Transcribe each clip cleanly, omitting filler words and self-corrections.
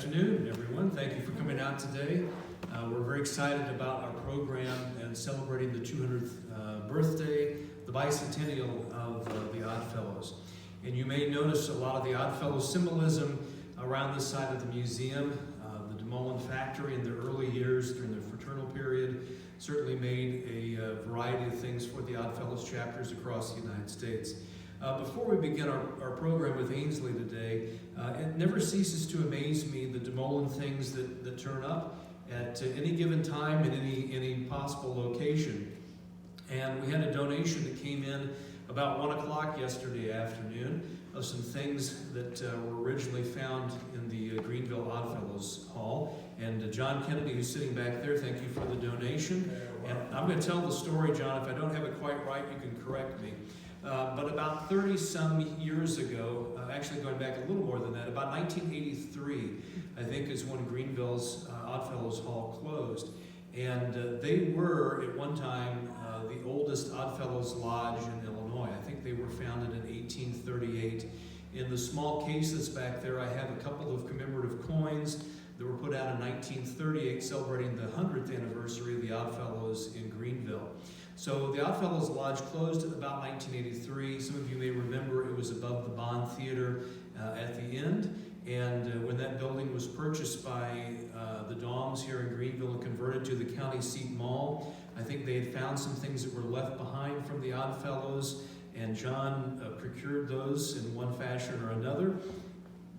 afternoon, everyone. Thank you for coming out today. We're very excited about our program and celebrating the 200th birthday, the Bicentennial of the Oddfellows. And you may notice a lot of the Oddfellows symbolism around this side of the museum. The DeMoulin factory in the early years during the fraternal period certainly made a variety of things for the Oddfellows chapters across the United States. Before we begin our program with Ainslie today, it never ceases to amaze me the DeMoulin things that turn up at any given time in any possible location. And we had a donation that came in about 1 o'clock yesterday afternoon of some things that were originally found in the Greenville Oddfellows Hall. And John Kennedy, who's sitting back there, thank you for the donation. And I'm going to tell the story, John. If I don't have it quite right, you can correct me. But about 30-some years ago, actually going back a little more than that, about 1983, I think is when Greenville's Oddfellows Hall closed. And they were, at one time, the oldest Oddfellows Lodge in Illinois. I think they were founded in 1838. In the small case that's back there, I have a couple of commemorative coins that were put out in 1938 celebrating the 100th anniversary of the Oddfellows in Greenville. So the Oddfellows Lodge closed in about 1983. Some of you may remember it was above the Bond Theater at the end. And when that building was purchased by the Doms here in Greenville and converted to the county seat mall, I think they had found some things that were left behind from the Oddfellows, and John procured those in one fashion or another,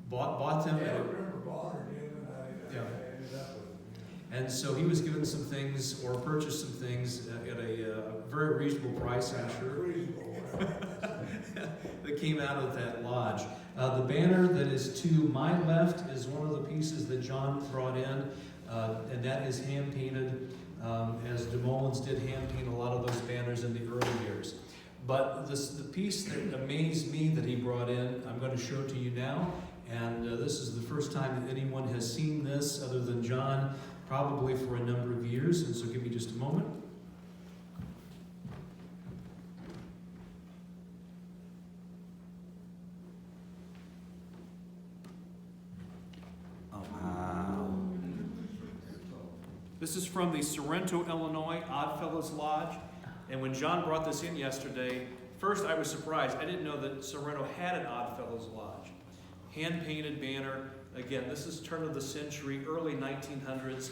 bought them. Yeah, I remember buying them, and I ended up with them. Yeah. And so he was given some things, or purchased some things at a very reasonable price, I'm sure. Reasonable. That came out of that lodge. The banner that is to my left is one of the pieces that John brought in, and that is hand-painted, as DeMoulin's did hand-paint a lot of those banners in the early years. But the piece that amazed me that he brought in, I'm going to show to you now, and this is the first time that anyone has seen this other than John, probably for a number of years, and so give me just a moment. This is from the Sorento, Illinois Oddfellows Lodge. And when John brought this in yesterday, first I was surprised. I didn't know that Sorento had an Oddfellows Lodge. Hand-painted banner. Again, this is turn of the century, early 1900s.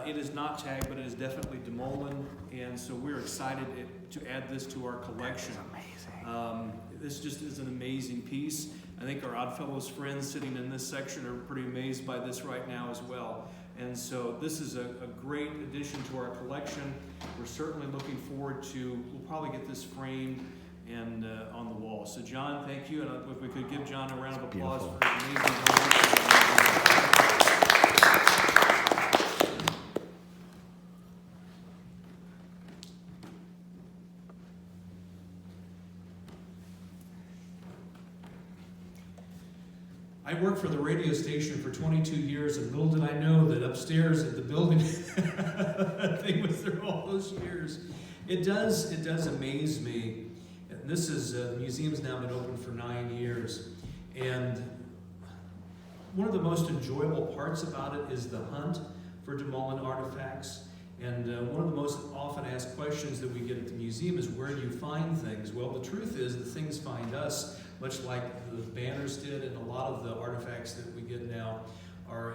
It is not tagged, but it is definitely DeMoulin. And so we're excited to add this to our collection. That's amazing. This just is an amazing piece. I think our Oddfellows friends sitting in this section are pretty amazed by this right now as well. And so this is a great addition to our collection. We're certainly looking forward to, we'll probably get this framed and on the wall. So John, thank you. And if we could give John a round of applause for his amazing donation. I worked for the radio station for 22 years, and little did I know that upstairs at the building, that thing was there all those years. It does amaze me. This is, the museum's now been open for 9 years, and one of the most enjoyable parts about it is the hunt for DeMoulin artifacts. And one of the most often asked questions that we get at the museum is, where do you find things? Well, the truth is that things find us, much like the banners did, and a lot of the artifacts that we get now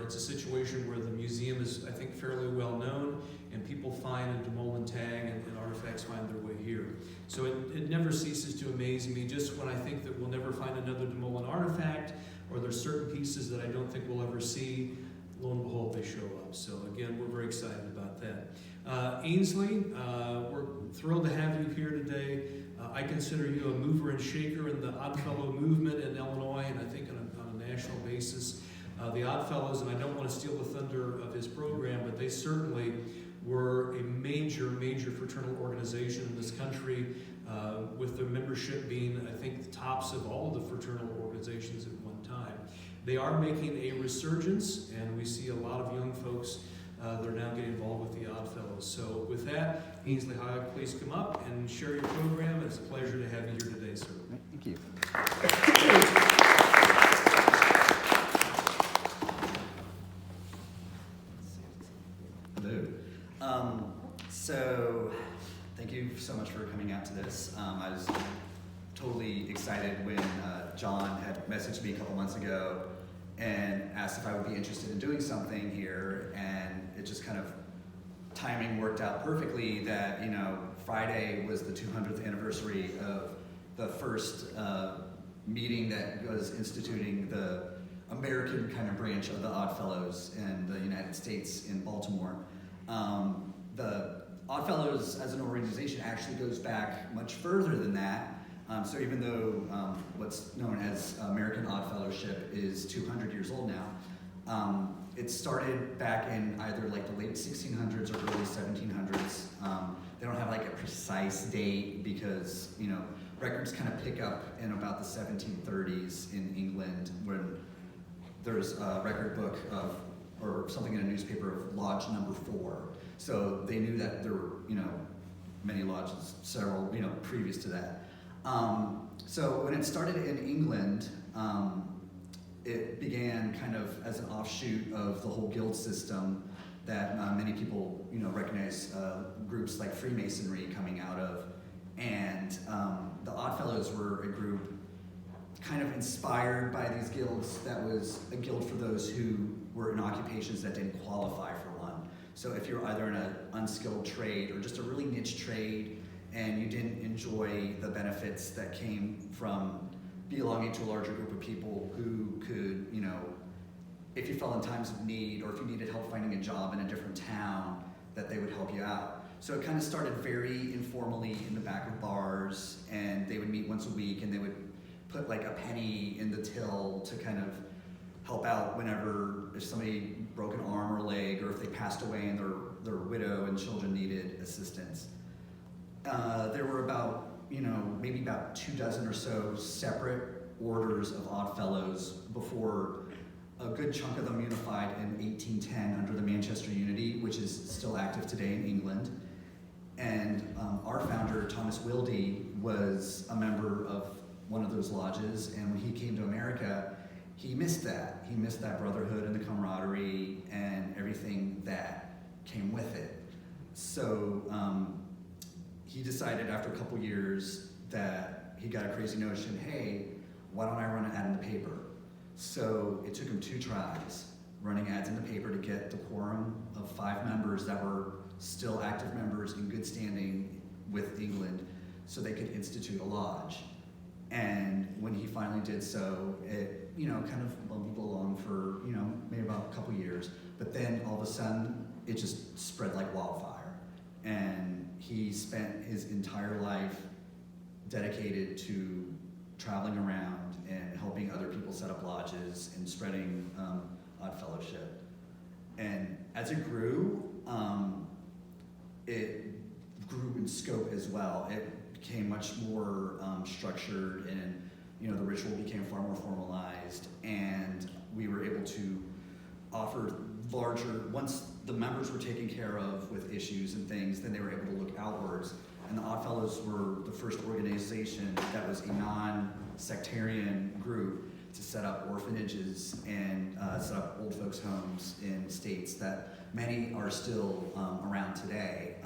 it's a situation where the museum is, I think, fairly well known, and people find a DeMoulin tag and artifacts find their way here. So it never ceases to amaze me, just when I think that we'll never find another DeMoulin artifact, or there's certain pieces that I don't think we'll ever see, lo and behold, they show up. So again, we're very excited about that. Ainslie, we're thrilled to have you here today. I consider you a mover and shaker in the Oddfellow movement in Illinois, and I think on a national basis. The Oddfellows, and I don't want to steal the thunder of his program, but they certainly were a major fraternal organization in this country, with their membership being, I think, the tops of all of the fraternal organizations at one time. They are making a resurgence, and we see a lot of young folks that are now getting involved with the Oddfellows. So with that, Ainslie Heilich, please come up and share your program. It's a pleasure to have you here today, sir. Thank you. I was totally excited when John had messaged me a couple months ago and asked if I would be interested in doing something here, and it just kind of timing worked out perfectly that, you know, Friday was the 200th anniversary of the first meeting that was instituting the American kind of branch of the Oddfellows in the United States in Baltimore. The Oddfellows as an organization actually goes back much further than that. So even though what's known as American Oddfellowship is 200 years old now, it started back in either like the late 1600s or early 1700s. They don't have like a precise date because, you know, records kind of pick up in about the 1730s in England when there's a record book of, or something in a newspaper of Lodge number 4. So they knew that there were, you know, many lodges, several, you know, previous to that. So when it started in England, it began kind of as an offshoot of the whole guild system that many people, you know, recognize groups like Freemasonry coming out of. And the Oddfellows were a group kind of inspired by these guilds that was a guild for those who were in occupations that didn't qualify for one. So if you're either in an unskilled trade or just a really niche trade and you didn't enjoy the benefits that came from belonging to a larger group of people who could, you know, if you fell in times of need or if you needed help finding a job in a different town, that they would help you out. So it kind of started very informally in the back of bars, and they would meet once a week and they would put like a penny in the till to kind of help out whenever, if somebody broke an arm or leg, or if they passed away and their widow and children needed assistance. There were about, you know, maybe about 24 or so separate orders of Oddfellows before a good chunk of them unified in 1810 under the Manchester Unity, which is still active today in England. And our founder, Thomas Wilde, was a member of one of those lodges, and when he came to America, he missed that. He missed that brotherhood and the camaraderie and everything that came with it. So he decided after a couple years that he got a crazy notion, hey, why don't I run an ad in the paper? So it took him 2 tries, running ads in the paper to get the quorum of 5 members that were still active members in good standing with England so they could institute a lodge. And when he finally did so, it, you know, kind of bumbled along for, you know, maybe about a couple years. But then all of a sudden, it just spread like wildfire. And he spent his entire life dedicated to traveling around and helping other people set up lodges and spreading Oddfellowship. And as it grew in scope as well. It became much more structured, and, you know, the ritual became far more formalized, and we were able to offer larger, once the members were taken care of with issues and things, then they were able to look outwards. And the Oddfellows were the first organization that was a non-sectarian group to set up orphanages and set up old folks' homes in states that many are still around today.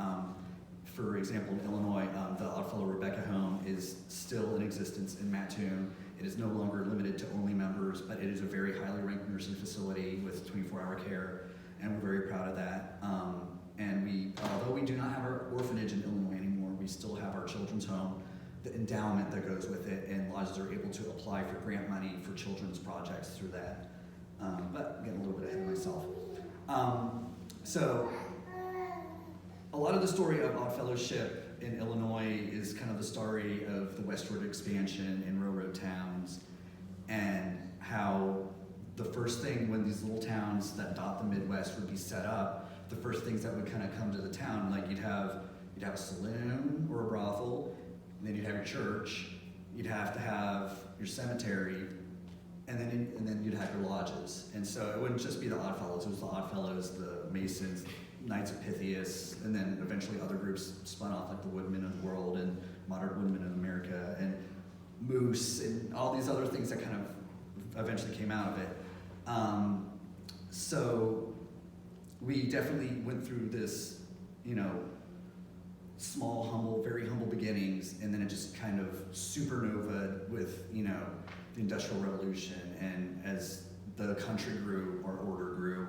For example, in Illinois, the Oddfellow Rebecca Home is still in existence in Mattoon. It is no longer limited to only members, but it is a very highly ranked nursing facility with 24-hour care, and we're very proud of that. And we, although we do not have our orphanage in Illinois anymore, we still have our children's home, the endowment that goes with it, and lodges are able to apply for grant money for children's projects through that. But I'm getting a little bit ahead of myself. So a lot of the story of Oddfellowship in Illinois is kind of the story of the westward expansion in railroad towns, and how the first thing when these little towns that dot the Midwest would be set up, the first things that would kind of come to the town, like you'd have a saloon or a brothel, and then you'd have your church, you'd have to have your cemetery, and then you'd have your lodges. And so it wouldn't just be the Oddfellows, it was the Oddfellows, the Masons, Knights of Pythias, and then eventually other groups spun off, like the Woodmen of the World and Modern Woodmen of America and Moose and all these other things that kind of eventually came out of it. So we definitely went through this, you know, small, humble, very humble beginnings, and then it just kind of supernova with, you know, the Industrial Revolution, and as the country grew, our order grew.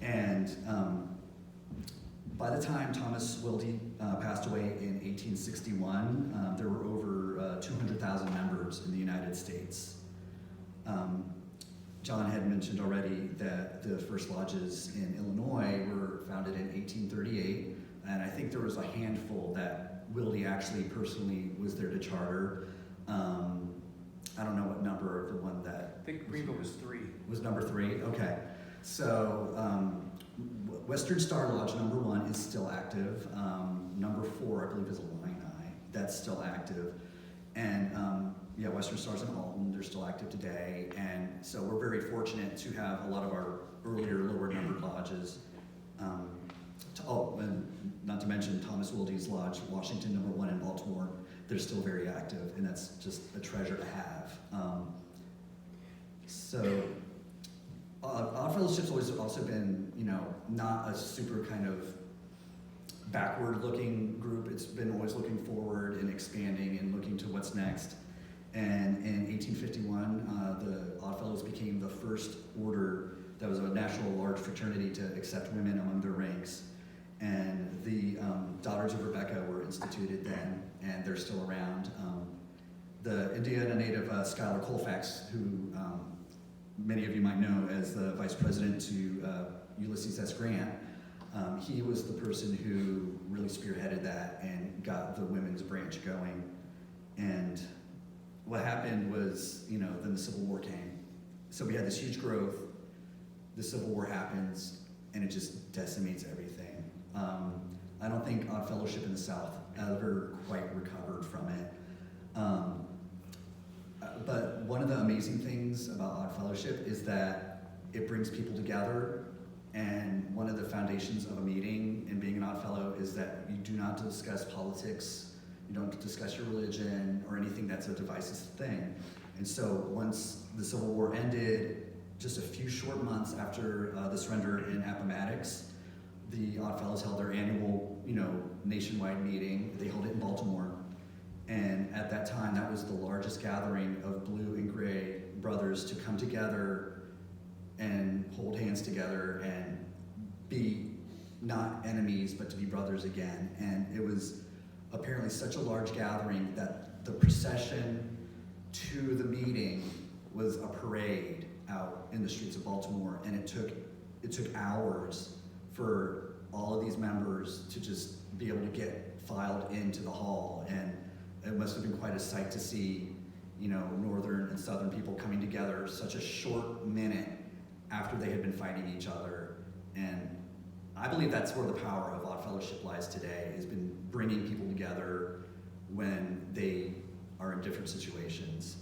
And by the time Thomas Wilde passed away in 1861, there were over 200,000 members in the United States. John had mentioned already that the first lodges in Illinois were founded in 1838, and I think there was a handful that Wilde actually personally was there to charter. I don't know what number the one that... I think Greenville was 3. Was number 3? Okay. So Western Star Lodge number 1 is still active. Number 4, I believe, is Illini. That's still active. And yeah, Western Star's in Alton, they're still active today. And so we're very fortunate to have a lot of our earlier lower numbered lodges. And not to mention Thomas Wilde's Lodge, Washington number 1 in Baltimore, they're still very active, and that's just a treasure to have. Odd Fellowship's always also been, you know, not a super kind of backward-looking group. It's been always looking forward and expanding and looking to what's next. And in 1851, the Oddfellows became the first order that was a national large fraternity to accept women among their ranks. And the Daughters of Rebecca were instituted then, and they're still around. The Indiana native Schuyler Colfax, who many of you might know as the vice president to Ulysses S. Grant, he was the person who really spearheaded that and got the women's branch going. And what happened was, you know, then the Civil War came. So we had this huge growth, the Civil War happens, and it just decimates everything. I don't think Odd Fellowship in the South ever quite recovered from it. But one of the amazing things about Odd Fellowship is that it brings people together, and one of the foundations of a meeting and being an Odd Fellow is that you do not discuss politics, you don't discuss your religion, or anything that's a divisive thing. And so once the Civil War ended, just a few short months after the surrender in Appomattox, the Oddfellows held their annual, you know, nationwide meeting. They held it in Baltimore. And at that time, that was the largest gathering of blue and gray brothers to come together and hold hands together and be not enemies, but to be brothers again. And it was apparently such a large gathering that the procession to the meeting was a parade out in the streets of Baltimore, and it took hours for all of these members to just be able to get filed into the hall. And it must have been quite a sight to see, you know, northern and southern people coming together such a short minute after they had been fighting each other. And I believe that's where the power of Odd Fellowship lies today, has been bringing people together when they are in different situations.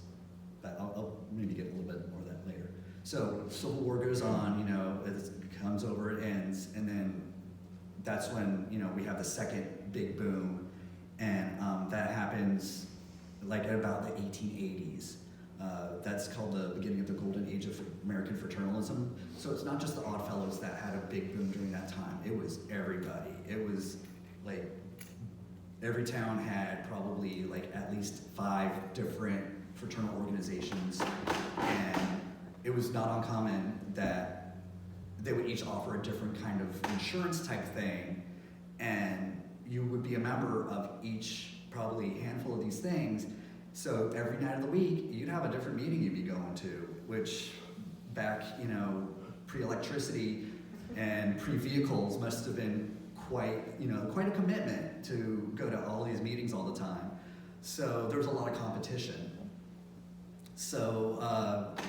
But I'll maybe get a little bit more of that later. So Civil War goes on, you know, it comes over, it ends, and then that's when, you know, we have the second big boom, and that happens like at about the 1880s. That's called the beginning of the golden age of American fraternalism. So it's not just the Oddfellows that had a big boom during that time. It was everybody. It was like every town had probably like at least 5 different fraternal organizations, and it was not uncommon that they would each offer a different kind of insurance type thing, and you would be a member of each probably handful of these things. So every night of the week, you'd have a different meeting you'd be going to, which back, you know, pre-electricity and pre-vehicles must have been quite a commitment to go to all these meetings all the time. So there was a lot of competition. So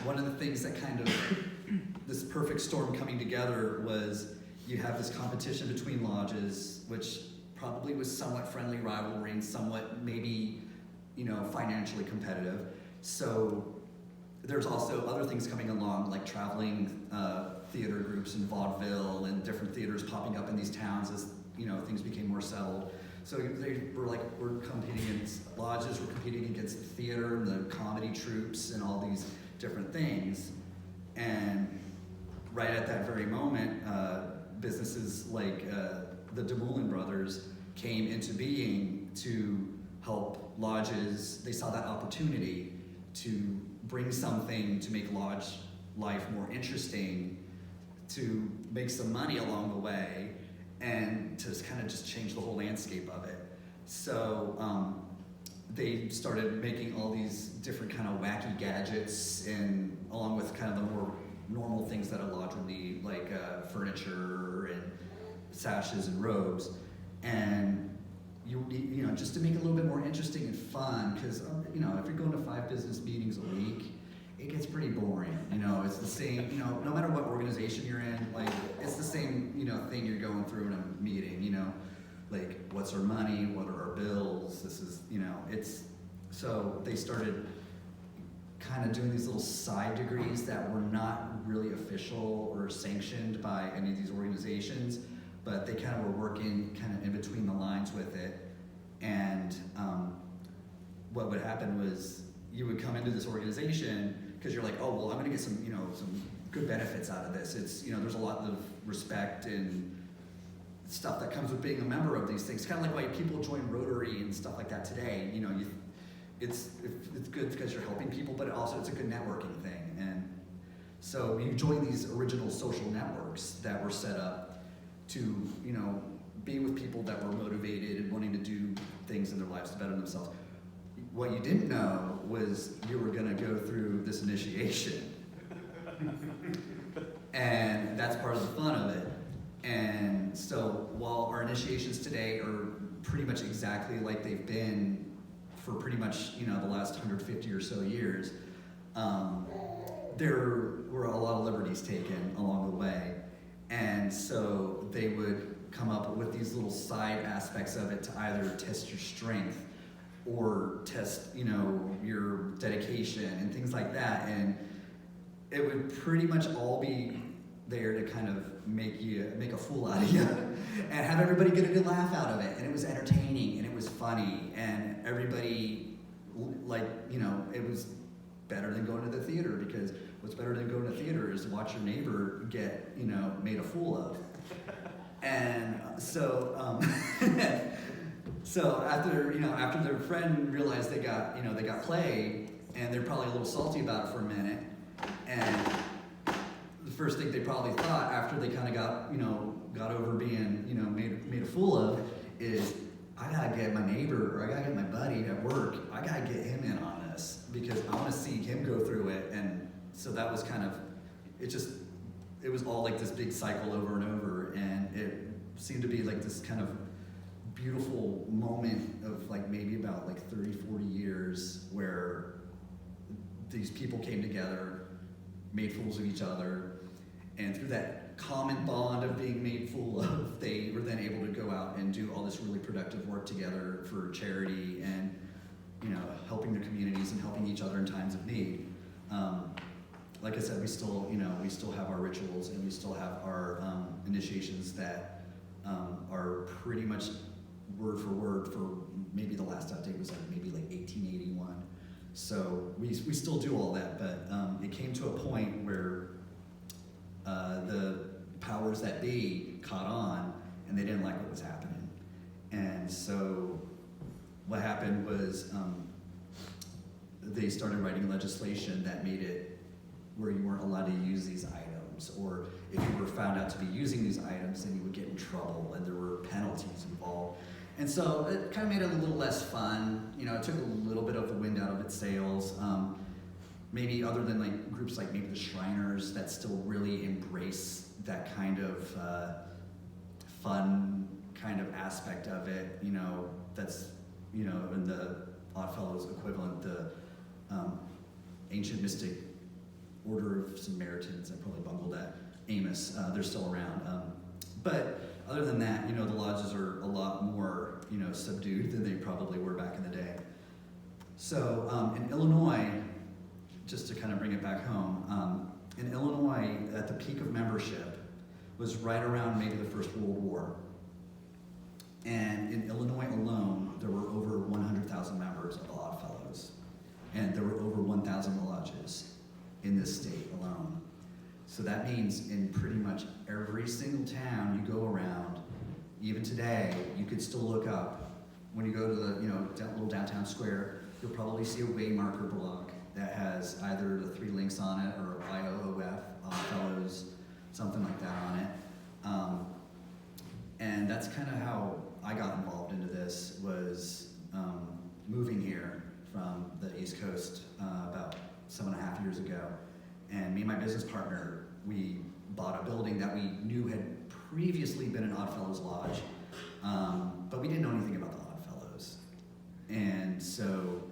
one of the things that kind of, this perfect storm coming together was you have this competition between lodges, which probably was somewhat friendly rivalry and somewhat maybe, you know, financially competitive. So there's also other things coming along, like traveling theater groups in vaudeville and different theaters popping up in these towns as, you know, things became more settled. So they were like, we're competing against lodges, we're competing against the theater and the comedy troupes and all these different things. And right at that very moment, businesses like the DeMoulin Brothers came into being to help lodges. They saw that opportunity to bring something to make lodge life more interesting, to make some money along the way, and to kind of just change the whole landscape of it. So they started making all these different kind of wacky gadgets, and along with kind of the more normal things that a lodge would need, like furniture and sashes and robes, and you know, just to make it a little bit more interesting and fun, because you know, if you're going to 5 business meetings a week, it gets pretty boring. You know, it's the same, you know, no matter what organization you're in, like, it's the same, you know, thing you're going through in a meeting, you know, like, what's our money, what are our bills, this is, you know, it's, so they started kind of doing these little side degrees that were not really official or sanctioned by any of these organizations, but they kind of were working kind of in between the lines with it. And what would happen was you would come into this organization because you're like, oh, well, I'm gonna get some, you know, some good benefits out of this. It's, you know, there's a lot of respect and stuff that comes with being a member of these things. Kind of like why people join Rotary and stuff like that today. You know, it's good because you're helping people, but also it's a good networking thing. And so you join these original social networks that were set up to, you know, be with people that were motivated and wanting to do things in their lives to better themselves. What you didn't know was you were going to go through this initiation. And that's part of the fun of it. And so while our initiations today are pretty much exactly like they've been for pretty much, you know, the last 150 or so years, there were a lot of liberties taken along the way. And so they would come up with these little side aspects of it to either test your strength or test, you know, your dedication and things like that. And it would pretty much all be there to kind of make a fool out of you and have everybody get a good laugh out of it. And it was entertaining and it was funny, and everybody, like, you know, it was better than going to the theater, because what's better than going to the theater is to watch your neighbor get, you know, made a fool of. And so so after their friend realized they got played, and they're probably a little salty about it for a minute, and the first thing they probably thought after they kind of got over being, you know, made a fool of, is, I gotta get my neighbor, or I gotta get my buddy at work, I gotta get him in on this, because I want to see him go through it. And so that was kind of, it was all like this big cycle over and over, and it seemed to be like this kind of beautiful moment of like maybe about like 30, 40 years where these people came together, made fools of each other, and through that common bond of being made fool of, they were then able to go out and do all this really productive work together for charity and, you know, helping their communities and helping each other in times of need. Like I said, we still have our rituals, and we still have our initiations that are pretty much word for word for maybe the last update was maybe 1881. So we still do all that, but it came to a point where the powers that be caught on, and they didn't like what was happening. And so what happened was they started writing legislation that made it where you weren't allowed to use these items, or if you were found out to be using these items, then you would get in trouble, and there were penalties involved. And so it kind of made it a little less fun. You know, it took a little bit of the wind out of its sails. Maybe other than like groups like maybe the Shriners that still really embrace that kind of fun kind of aspect of it. You know, that's, you know, in the Oddfellows equivalent, the ancient mystic Order of Samaritans. I probably bungled that. Amos, they're still around. But other than that, you know, the lodges are a lot more, you know, subdued than they probably were back in the day. So in Illinois, just to kind of bring it back home, in Illinois, at the peak of membership, was right around maybe the First World War. And in Illinois alone, there were over 100,000 members of Oddfellows. And there were over 1,000 lodges in this state alone. So that means in pretty much every single town you go around, even today, you could still look up, when you go to the, little downtown square, you'll probably see a waymarker block that has either the 3 links on it or IOOF, Oddfellows, something like that on it. And that's kind of how I got involved into this, was moving here from the East Coast about 7.5 years ago. And me and my business partner, we bought a building that we knew had previously been an Oddfellows lodge, but we didn't know anything about the Oddfellows. And so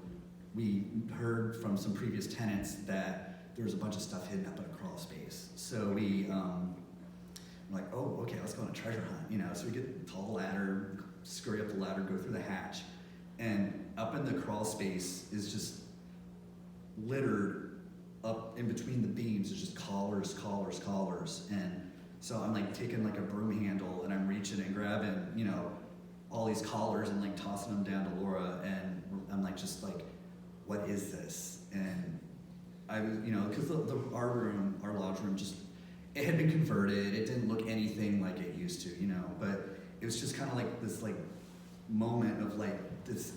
we heard from some previous tenants that there was a bunch of stuff hidden up in a crawl space. So we were like, oh, okay, let's go on a treasure hunt. So we get a tall ladder, scurry up the ladder, go through the hatch, and up in the crawl space is just littered up in between the beams. There's just collars. And so I'm like taking like a broom handle and I'm reaching and grabbing, all these collars and like tossing them down to Laura. And I'm like, just like, what is this? And I was, because our lodge room just, it had been converted. It didn't look anything like it used to, but it was just kind of like this like moment of like this,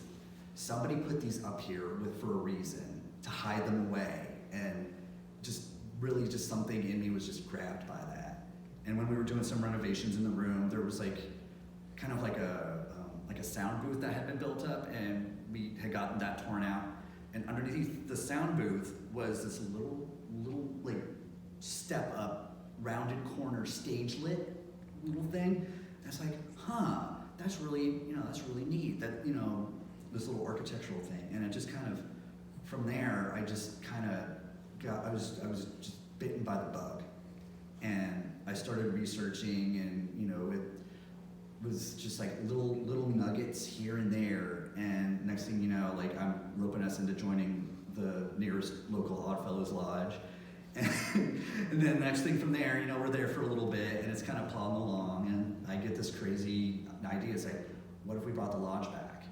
somebody put these up here for a reason, to hide them away. And just really just something in me was just grabbed by that. And when we were doing some renovations in the room, there was like kind of like a sound booth that had been built up, and we had gotten that torn out. And underneath the sound booth was this little like step up, rounded corner, stage lit little thing. And it's like, that's really neat. That this little architectural thing. And it just kind of, from there, I just kind of I was just bitten by the bug, and I started researching, and it was just like little nuggets here and there, and next thing you know, like I'm roping us into joining the nearest local Oddfellows lodge, and then next thing from there, we're there for a little bit, and it's kind of plodding along, and I get this crazy idea. It's like, what if we brought the lodge back?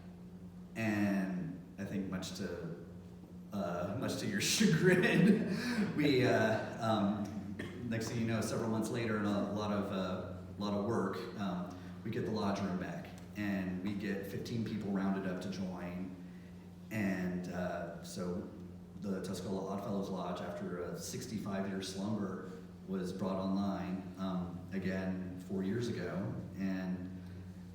And I think much to your chagrin, we next thing you know, several months later, and a lot of work, we get the lodge room back, and we get 15 people rounded up to join, and so the Tuscola Oddfellows Lodge, after a 65-year slumber, was brought online again 4 years ago, and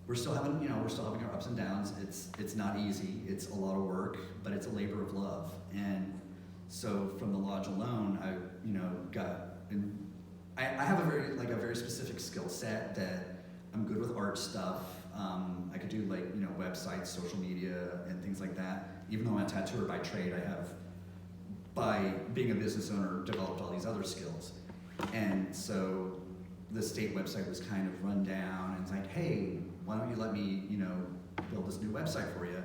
we're still having our ups and downs. It's not easy. It's a lot of work, but it's a labor of love. And so from the lodge alone, I have a very specific skill set that I'm good with art stuff. I could do websites, social media, and things like that. Even though I'm a tattooer by trade, I have, by being a business owner, developed all these other skills. And so the state website was kind of run down, and it's like, hey, why don't you let me, build this new website for you?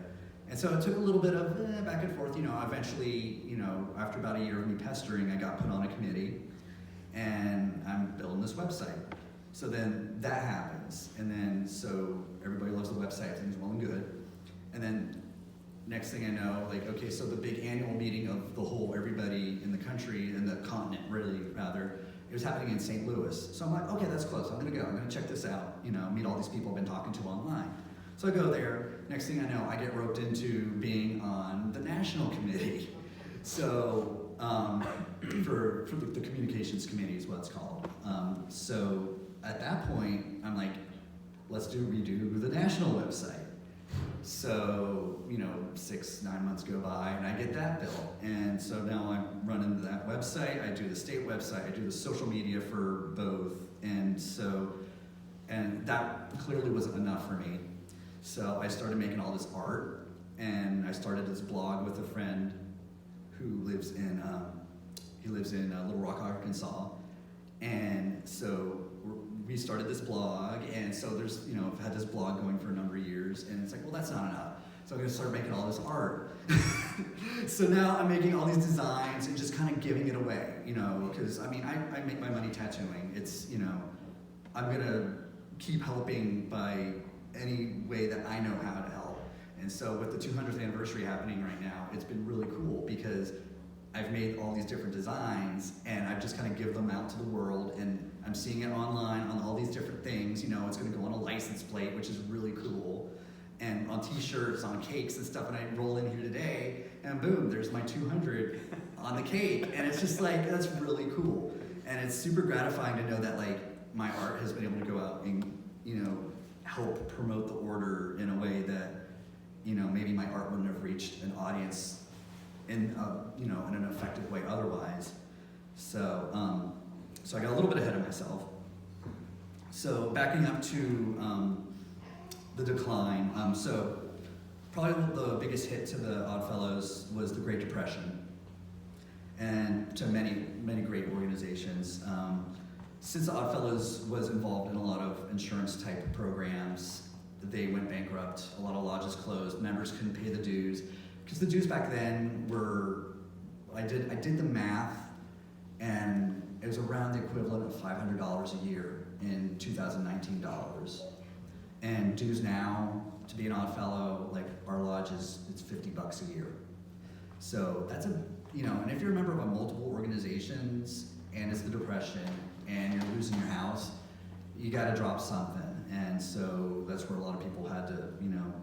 And so it took a little bit of back and forth. Eventually, after about a year of me pestering, I got put on a committee, and I'm building this website. So then that happens, and then so everybody loves the website, things well and good. And then next thing I know, okay, so the big annual meeting of the whole everybody in the country, and the continent really rather, it was happening in St. Louis. So I'm like, okay, that's close. I'm gonna go. I'm gonna check this out. Meet all these people I've been talking to online. So I go there. Next thing I know, I get roped into being on the national committee. So for the communications committee is what it's called. So at that point, I'm like, let's redo the national website. So 6-9 months go by, and I get that built, and so now I'm running that website. I do the state website. I do the social media for both, and that clearly wasn't enough for me. So I started making all this art, and I started this blog with a friend who lives in Little Rock, Arkansas, and so we started this blog, and so there's, I've had this blog going for a number of years, and it's like, well, that's not enough. So I'm gonna start making all this art. So now I'm making all these designs and just kind of giving it away, because I make my money tattooing. It's, I'm gonna keep helping by any way that I know how to help. And so with the 200th anniversary happening right now, it's been really cool because I've made all these different designs, and I've just kind of given them out to the world, and I'm seeing it online on all these different things. You know, it's going to go on a license plate, which is really cool, and on T-shirts, on cakes and stuff. And I roll in here today, and boom, there's my 200 on the cake, and it's just like, that's really cool. And it's super gratifying to know that like my art has been able to go out and, you know, help promote the order in a way that, you know, maybe my art wouldn't have reached an audience in, you know, in an effective way otherwise. So, so I got a little bit ahead of myself. So backing up to the decline. So probably the biggest hit to the Oddfellows was the Great Depression, and to many, many great organizations. Since the Oddfellows was involved in a lot of insurance type programs, they went bankrupt. A lot of lodges closed. Members couldn't pay the dues, because the dues back then were, I did the math, and it was around the equivalent of $500 a year in 2019 dollars. And dues now, to be an Oddfellow, like our lodge it's $50 a year. So that's a, you know, and if you're a member of multiple organizations and it's the Depression and you're losing your house, you gotta drop something. And so that's where a lot of people had to, you know,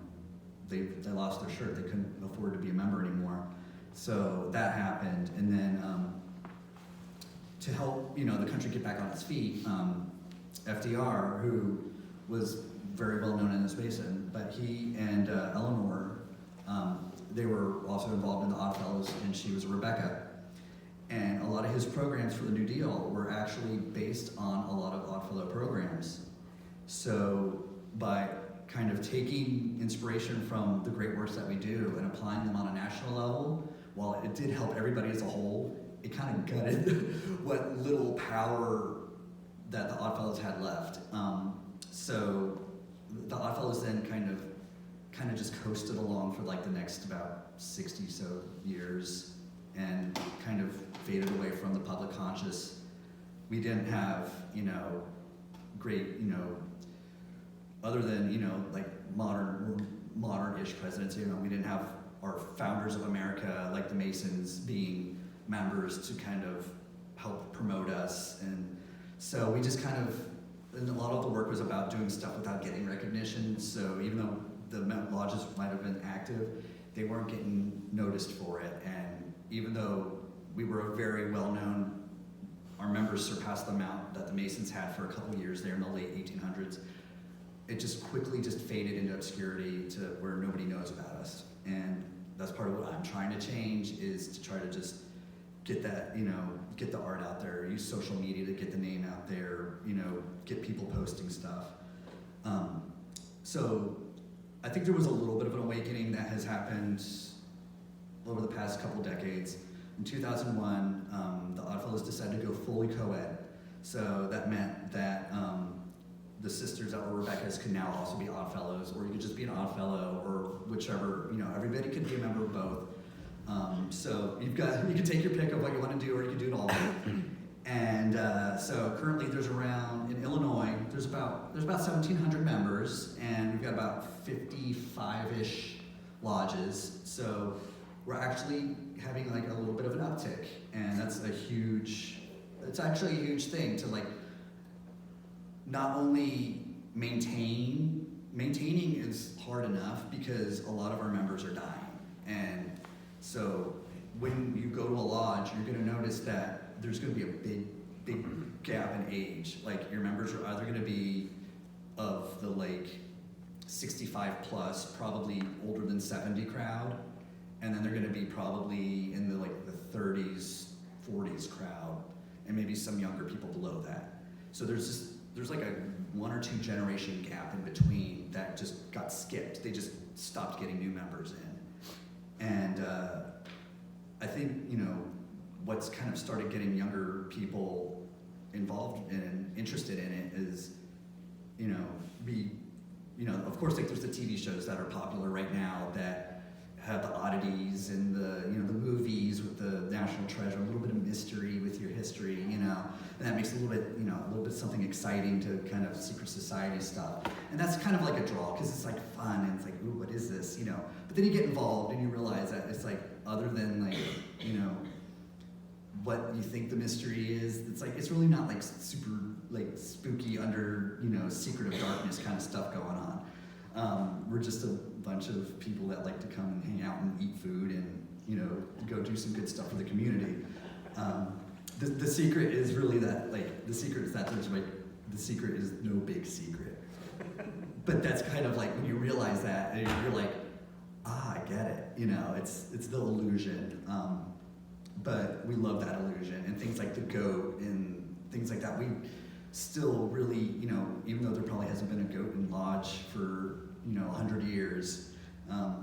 they lost their shirt. They couldn't afford to be a member anymore. So that happened. And then to help, you know, the country get back on its feet, FDR, who was very well known in this basin, but he and Eleanor, they were also involved in the Oddfellows, and she was Rebecca. And a lot of his programs for the New Deal were actually based on a lot of Oddfellow programs. So by kind of taking inspiration from the great works that we do and applying them on a national level, while it did help everybody as a whole, it kind of gutted what little power that the Oddfellows had left. So the Oddfellows then kind of just coasted along for like the next about 60 so years and kind of faded away from the public conscious. We didn't have, you know, great, you know, other than, you know, like modern-ish presidents, you know, we didn't have our founders of America, like the Masons, being members to kind of help promote us. And so we just kind of, and a lot of the work was about doing stuff without getting recognition. So even though the lodges might have been active, they weren't getting noticed for it. And even though we were a very well-known, our members surpassed the amount that the Masons had for a couple years there in the late 1800s, it just quickly just faded into obscurity to where nobody knows about us. And that's part of what I'm trying to change, is to try to just get that, you know, get the art out there, use social media to get the name out there, you know, get people posting stuff. So I think there was a little bit of an awakening that has happened over the past couple decades. In 2001, the Oddfellows decided to go fully co-ed. So that meant that the sisters that were Rebecca's could now also be Oddfellows, or you could just be an Oddfellow, or whichever, you know, everybody could be a member of both. So you can take your pick of what you want to do, or you can do it all. And so currently there's around, in Illinois, there's about 1,700 members, and we've got about 55-ish lodges. So we're actually having like a little bit of an uptick, and that's it's actually a huge thing to like not only maintaining is hard enough because a lot of our members are dying. And so when you go to a lodge, you're gonna notice that there's gonna be a big gap in age. Like your members are either gonna be of the like 65 plus, probably older than 70 crowd, and then they're gonna be probably in the like the 30s, 40s crowd, and maybe some younger people below that. So there's like a 1 or 2 generation gap in between that just got skipped. They just stopped getting new members in. And I think, you know, what's kind of started getting younger people involved and interested in it is, you know, of course, like there's the TV shows that are popular right now that have the oddities and the, you know, the movies with the national treasure, a little bit of mystery with your history, you know, and that makes a little bit something exciting to kind of secret society stuff. And that's kind of like a draw, because it's like fun, and it's like, ooh, what is this, you know? But then you get involved and you realize that it's like, other than like, you know, what you think the mystery is, it's like, it's really not like super like spooky under, secret of darkness kind of stuff going on. We're just a bunch of people that like to come and hang out and eat food and, go do some good stuff for the community. The secret is really that, the secret is the secret is no big secret. But that's kind of like when you realize that, and you're like, I get it. It's the illusion. But we love that illusion, and things like the goat and things like that. We still really, even though there probably hasn't been a goat in Lodge for 100 years,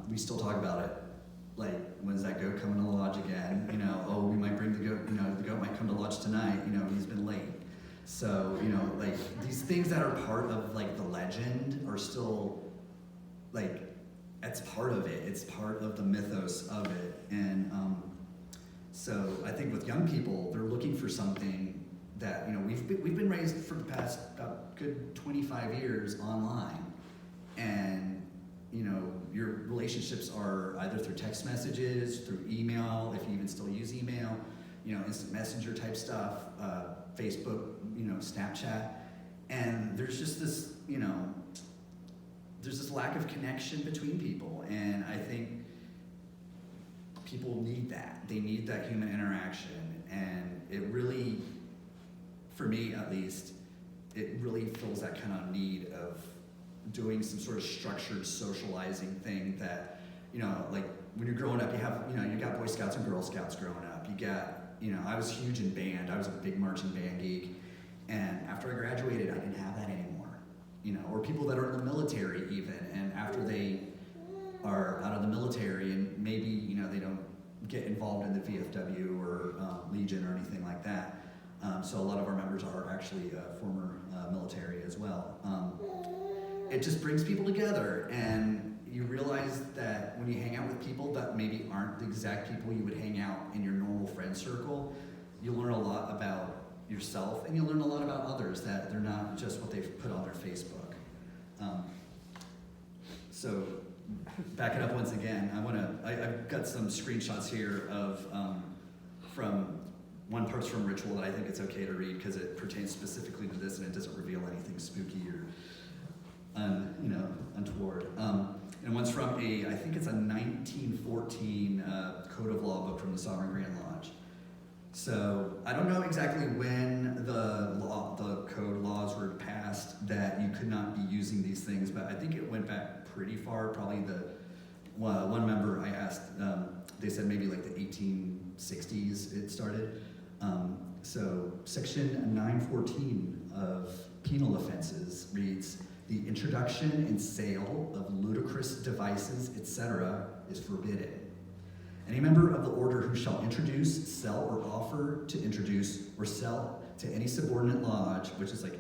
we still talk about it. Like, when's that goat coming to Lodge again? We might bring the goat. The goat might come to Lodge tonight. He's been late. So these things that are part of the legend are still that's part of it. It's part of the mythos of it, and so I think with young people, they're looking for something that we've been raised for the past about good 25 years online, and your relationships are either through text messages, through email, if you even still use email, instant messenger type stuff, Facebook, Snapchat, and there's just this there's this lack of connection between people, and I think people need that. They need that human interaction, and it really, for me at least, it really fills that kind of need of doing some sort of structured socializing thing that, when you're growing up, you have, you got Boy Scouts and Girl Scouts growing up. You got, I was huge in band. I was a big marching band geek, and after I graduated, I didn't have that anymore. Or people that are in the military even, and after they are out of the military and maybe, they don't get involved in the VFW or Legion or anything like that. So a lot of our members are actually former military as well. It just brings people together, and you realize that when you hang out with people that maybe aren't the exact people you would hang out in your normal friend circle, you learn a lot about yourself, and you learn a lot about others, that they're not just what they've put on their Facebook. So back it up once again, I've got some screenshots here of from one part's from Ritual that I think it's okay to read because it pertains specifically to this and it doesn't reveal anything spooky or untoward. And one's from I think it's a 1914 Code of Law book from the Sovereign Grand Lodge. So I don't know exactly when the code laws were passed that you could not be using these things, but I think it went back pretty far. Probably one member I asked, they said maybe like the 1860s it started. So section 914 of penal offenses reads, the introduction and sale of ludicrous devices, etc. is forbidden. Any member of the order who shall introduce, sell, or offer to introduce or sell to any subordinate lodge, which is like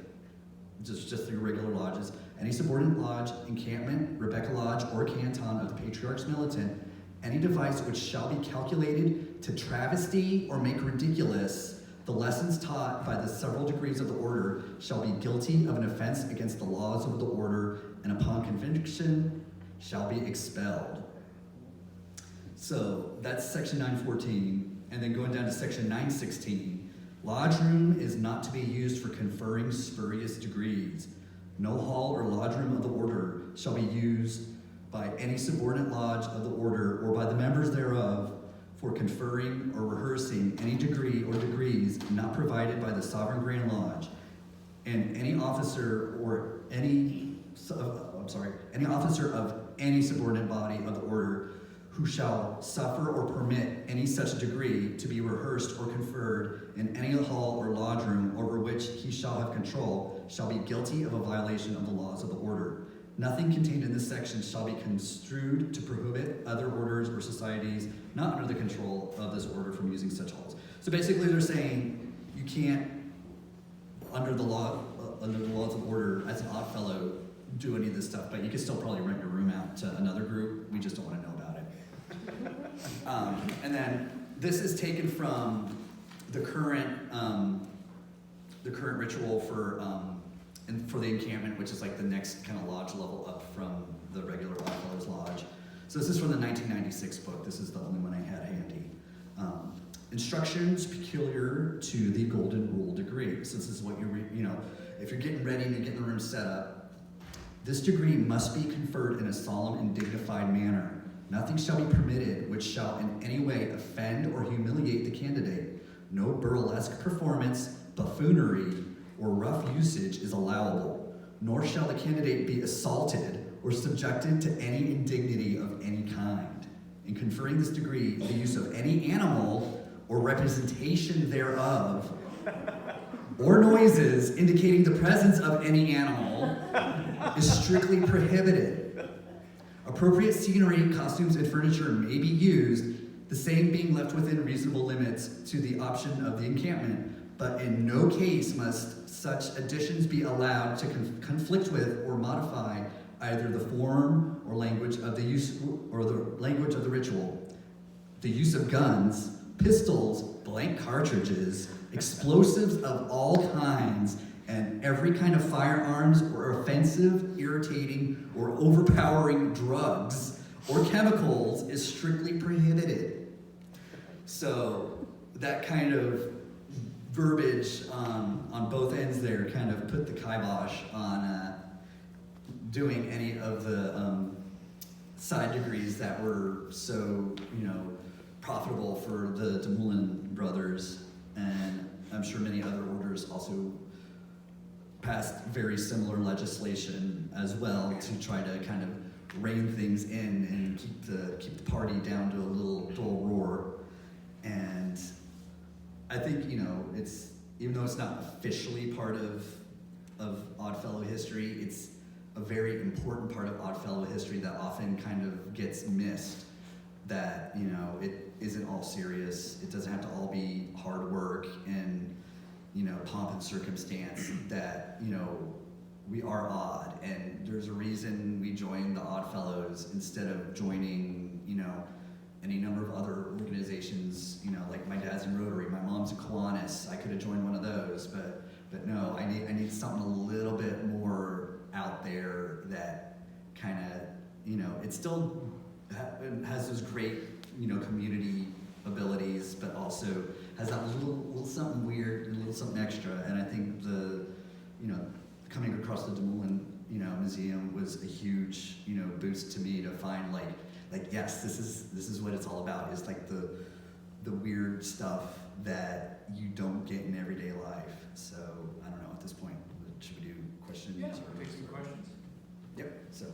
just your regular lodges, any subordinate lodge, encampment, Rebecca Lodge, or canton of the Patriarch's Militant, any device which shall be calculated to travesty or make ridiculous the lessons taught by the several degrees of the order shall be guilty of an offense against the laws of the order, and upon conviction shall be expelled. So that's section 914, and then going down to section 916, lodge room is not to be used for conferring spurious degrees. No hall or lodge room of the order shall be used by any subordinate lodge of the order or by the members thereof for conferring or rehearsing any degree or degrees not provided by the Sovereign Grand Lodge, and any officer of any subordinate body of the order who shall suffer or permit any such degree to be rehearsed or conferred in any hall or lodge room over which he shall have control shall be guilty of a violation of the laws of the order. Nothing contained in this section shall be construed to prohibit other orders or societies not under the control of this order from using such halls. So basically they're saying you can't, under the laws of order, as an Oddfellow, do any of this stuff, but you can still probably rent your room out to another group. We just don't want to know about it. And then this is taken from the current ritual for the encampment, which is like the next kind of lodge level up from the regular Oddfellows Lodge. So this is from the 1996 book. This is the only one I had handy. instructions peculiar to the Golden Rule degree. So this is what if you're getting ready to get the room set up, this degree must be conferred in a solemn and dignified manner. Nothing shall be permitted which shall in any way offend or humiliate the candidate. No burlesque performance, buffoonery, or rough usage is allowable, nor shall the candidate be assaulted or subjected to any indignity of any kind. In conferring this degree, the use of any animal or representation thereof, or noises indicating the presence of any animal, is strictly prohibited. Appropriate scenery, costumes, and furniture may be used, the same being left within reasonable limits to the option of the encampment, but in no case must such additions be allowed to conflict with or modify either the form or language of the use or the language of the ritual. The use of guns, pistols, blank cartridges, explosives of all kinds, and every kind of firearms or offensive, irritating, or overpowering drugs or chemicals is strictly prohibited. So that kind of verbiage on both ends there kind of put the kibosh on doing any of the side degrees that were so, profitable for the DeMoulin brothers, and I'm sure many other orders also passed very similar legislation as well to try to kind of rein things in and keep the party down to a little dull roar. And I think, it's, even though it's not officially part of Oddfellow history, it's a very important part of Oddfellow history that often kind of gets missed. That, it isn't all serious. It doesn't have to all be hard work and, pomp and circumstance. That, we are odd, and there's a reason we joined the Oddfellows instead of joining, any number of other organizations. Like my dad's in Rotary, my mom's a Kiwanis. I could have joined one of those, but no, I need something a little bit more out there that kind of, it still has those great, community abilities, but also has that little something weird, a little something extra. And I think coming across the DeMoulin, museum was a huge, boost to me to find like yes, this is what it's all about. Is like the weird stuff that you don't get in everyday life. So I don't know at this point, should we do questions? Yeah, take some questions. Yep. So.